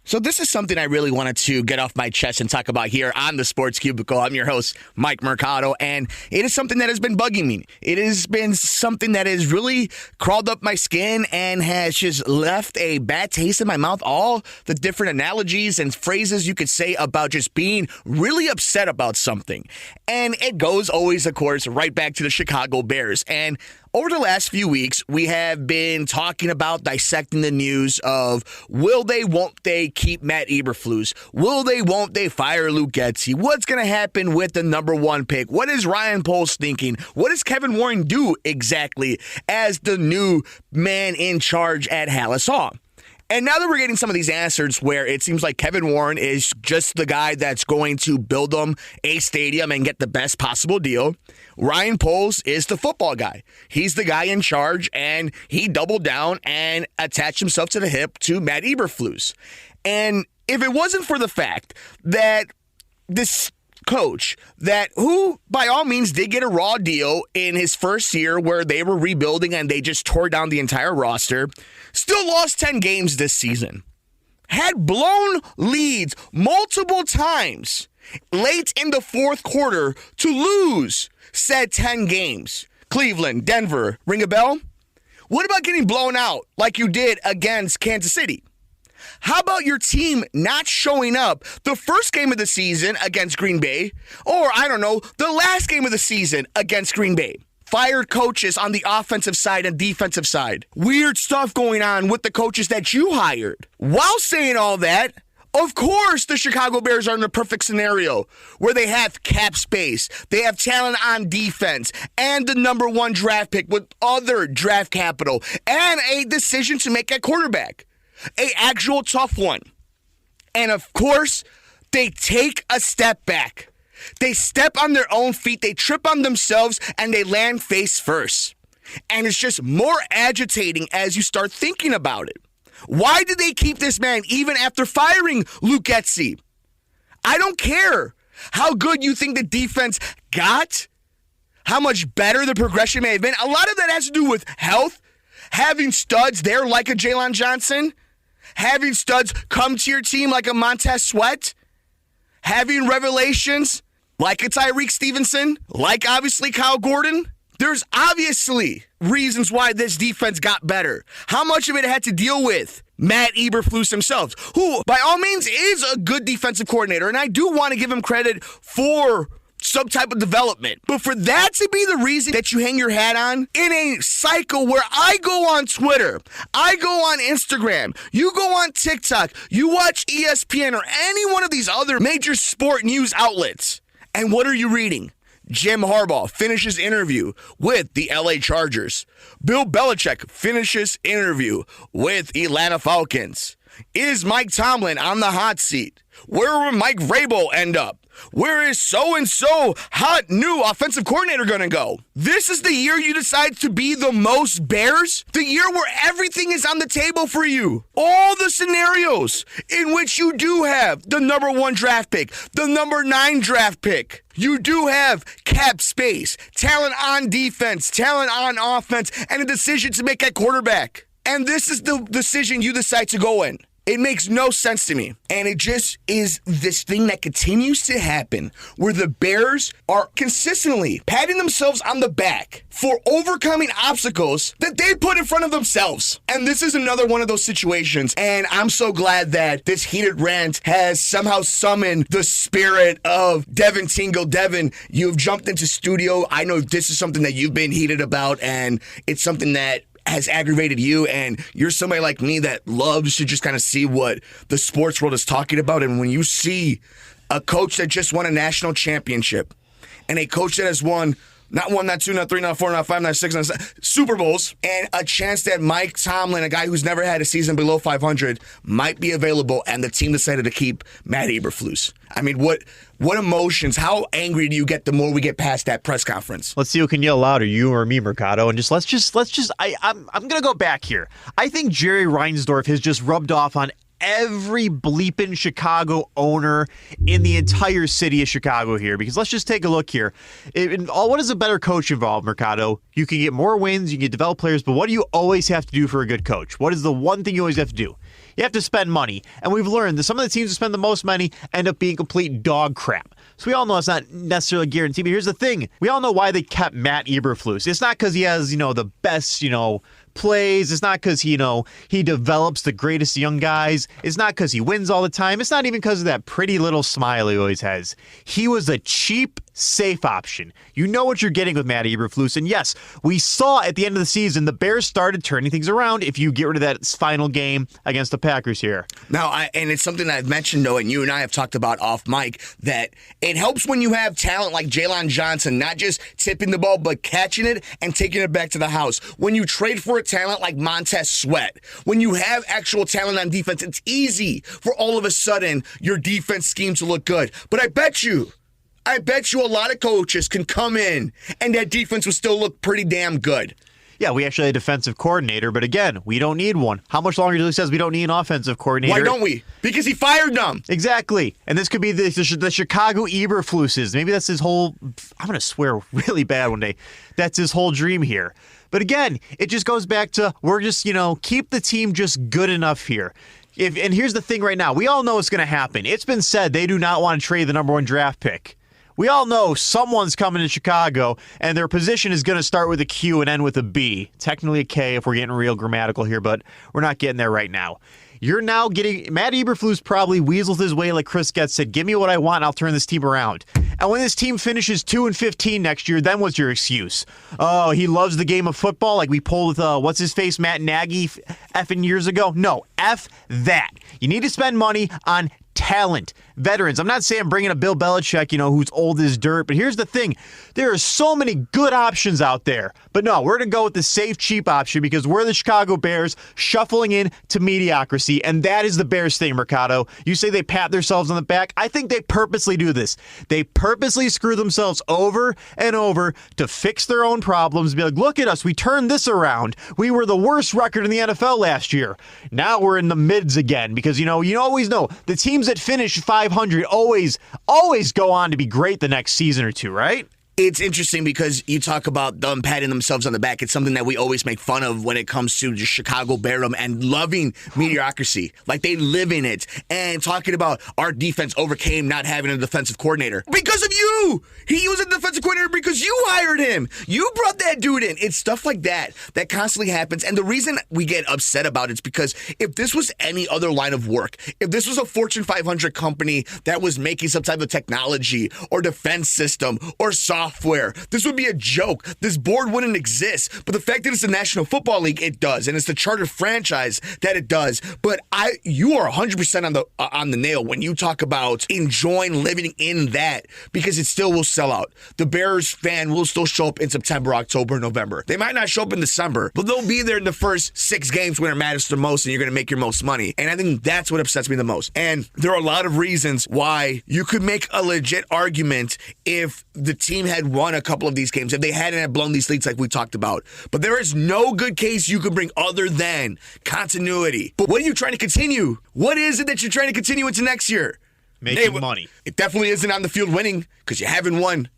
So this is something I really wanted to get off my chest and talk about here on the Sports Cubicle. I'm your host, Mike Mercado, and it is something that has been bugging me. It has been something that has really crawled up my skin and has just left a bad taste in my mouth. All the different analogies and phrases you could say about just being really upset about something. And it goes always, of course, right back to the Chicago Bears. And over the last few weeks, we have been talking about dissecting the news of will they, won't they keep Matt Eberflus? Will they, won't they fire Luke Getsy? What's going to happen with the number one pick? What is Ryan Poles thinking? What does Kevin Warren do exactly as the new man in charge at Halas Hall? And now that we're getting some of these answers where it seems like Kevin Warren is just the guy that's going to build them a stadium and get the best possible deal, Ryan Poles is the football guy. He's the guy in charge, and he doubled down and attached himself to the hip to Matt Eberflus. And if it wasn't for the fact that this coach, that who by all means did get a raw deal in his first year where they were rebuilding and they just tore down the entire roster, still lost 10 games this season, had blown leads multiple times late in the fourth quarter to lose said 10 games. Cleveland, Denver, ring a bell? What about getting blown out like you did against Kansas City? How about your team not showing up the first game of the season against Green Bay, or, I don't know, the last game of the season against Green Bay? Fired coaches on the offensive side and defensive side. Weird stuff going on with the coaches that you hired. While saying all that, of course the Chicago Bears are in the perfect scenario where they have cap space, they have talent on defense, and the number one draft pick with other draft capital, and a decision to make at quarterback. An actual tough one. And of course, they take a step back. They step on their own feet, they trip on themselves, and they land face first. And it's just more agitating as you start thinking about it. Why did they keep this man even after firing Luke Getsy? I don't care how good you think the defense got, how much better the progression may have been. A lot of that has to do with health, having studs there like a Jalen Johnson, having studs come to your team like a Montez Sweat, having revelations like a Tyreek Stevenson, like obviously Kyle Gordon. There's obviously reasons why this defense got better. How much of it had to deal with Matt Eberflus himself, who by all means is a good defensive coordinator, and I do want to give him credit for some type of development. But for that to be the reason that you hang your hat on in a cycle where I go on Twitter, I go on Instagram, you go on TikTok, you watch ESPN or any one of these other major sport news outlets, and what are you reading? Jim Harbaugh finishes interview with the LA Chargers. Bill Belichick finishes interview with Atlanta Falcons. Is Mike Tomlin on the hot seat? Where will Mike Vrabel end up? Where is so-and-so hot new offensive coordinator going to go? This is the year you decide to be the most Bears? The year where everything is on the table for you. All the scenarios in which you do have the number one draft pick, the number 9 draft pick. You do have cap space, talent on defense, talent on offense, and a decision to make at quarterback. And this is the decision you decide to go in. It makes no sense to me. And it just is this thing that continues to happen where the Bears are consistently patting themselves on the back for overcoming obstacles that they put in front of themselves. And this is another one of those situations. And I'm so glad that this heated rant has somehow summoned the spirit of Devin Tingle. Devin, you've jumped into studio. I know this is something that you've been heated about, and it's something that has aggravated you, and you're somebody like me that loves to just kind of see what the sports world is talking about. And when you see a coach that just won a national championship and a coach that has won not 1, not 2, not 3, not 4, not 5, not 6, not 7 Super Bowls, and a chance that Mike Tomlin, a guy who's never had a season below 500, might be available, and the team decided to keep Matt Eberflus. I mean, what emotions, how angry do you get the more we get past that press conference? Let's see who can yell louder, you or me, Mercado, and I'm going to go back here. I think Jerry Reinsdorf has just rubbed off on every bleeping Chicago owner in the entire city of Chicago here, because let's just take a look here. What is a better coach involved, Mercado? You can get more wins, you can develop players, but what do you always have to do for a good coach? What is the one thing you always have to do? You have to spend money. And we've learned that some of the teams who spend the most money end up being complete dog crap. So we all know it's not necessarily guaranteed. But here's the thing. We all know why they kept Matt Eberflus. It's not because he has, the best, plays. It's not because he develops the greatest young guys. It's not because he wins all the time. It's not even because of that pretty little smile he always has. He was a cheap, safe option. You know what you're getting with Matt Eberflus. And yes, we saw at the end of the season the Bears started turning things around if you get rid of that final game against the Packers here. Now, and it's something that I've mentioned, though, and you and I have talked about off mic, that it helps when you have talent like Jalen Johnson, not just tipping the ball, but catching it and taking it back to the house. When you trade for a talent like Montez Sweat, when you have actual talent on defense, it's easy for all of a sudden your defense scheme to look good. But I bet you a lot of coaches can come in and that defense will still look pretty damn good. Yeah, we actually had a defensive coordinator, but again, we don't need one. How much longer till he says we don't need an offensive coordinator? Why don't we? Because he fired them. Exactly. And this could be the Chicago Eberfluses. Maybe that's his whole, I'm going to swear really bad one day. That's his whole dream here. But again, it just goes back to we're just, keep the team just good enough here. And here's the thing right now. We all know what's going to happen. It's been said they do not want to trade the number 1 draft pick. We all know someone's coming to Chicago, and their position is going to start with a Q and end with a B. Technically a K if we're getting real grammatical here, but we're not getting there right now. You're now getting, Matt Eberflus probably weasels his way like Chris Getz said, give me what I want and I'll turn this team around. And when this team finishes 2-15 next year, then what's your excuse? Oh, he loves the game of football like we pulled with, what's-his-face, Matt Nagy effing years ago? No, F that. You need to spend money on talent, veterans. I'm not saying bringing a Bill Belichick, who's old as dirt, but here's the thing. There are so many good options out there. But no, we're going to go with the safe, cheap option because we're the Chicago Bears shuffling in to mediocrity, and that is the Bears thing, Mercado. You say they pat themselves on the back. I think they purposely do this. They purposely screw themselves over and over to fix their own problems, be like, look at us, we turned this around. We were the worst record in the NFL last year. Now we're in the mids again because, you always know the teams that finish 500 always go on to be great the next season or two, right? It's interesting because you talk about them patting themselves on the back. It's something that we always make fun of when it comes to just Chicago Bear'em and loving mediocrity. Like they live in it. And talking about our defense overcame not having a defensive coordinator. Because of you! He was a defensive coordinator because you hired him. You brought that dude in. It's stuff like that that constantly happens. And the reason we get upset about it is because if this was any other line of work, if this was a Fortune 500 company that was making some type of technology or defense system or software, this would be a joke. This board wouldn't exist. But the fact that it's the National Football League, it does. And it's the charter franchise that it does. But you are 100% on the nail when you talk about enjoying living in that because it still will sell out. The Bears fan will still show up in September, October, November. They might not show up in December, but they'll be there in the first 6 games when it matters the most and you're going to make your most money. And I think that's what upsets me the most. And there are a lot of reasons why you could make a legit argument if the team had won a couple of these games, if they hadn't blown these leads like we talked about. But there is no good case you could bring other than continuity. But what are you trying to continue? What is it that you're trying to continue into next year? Making money. It definitely isn't on the field winning because you haven't won.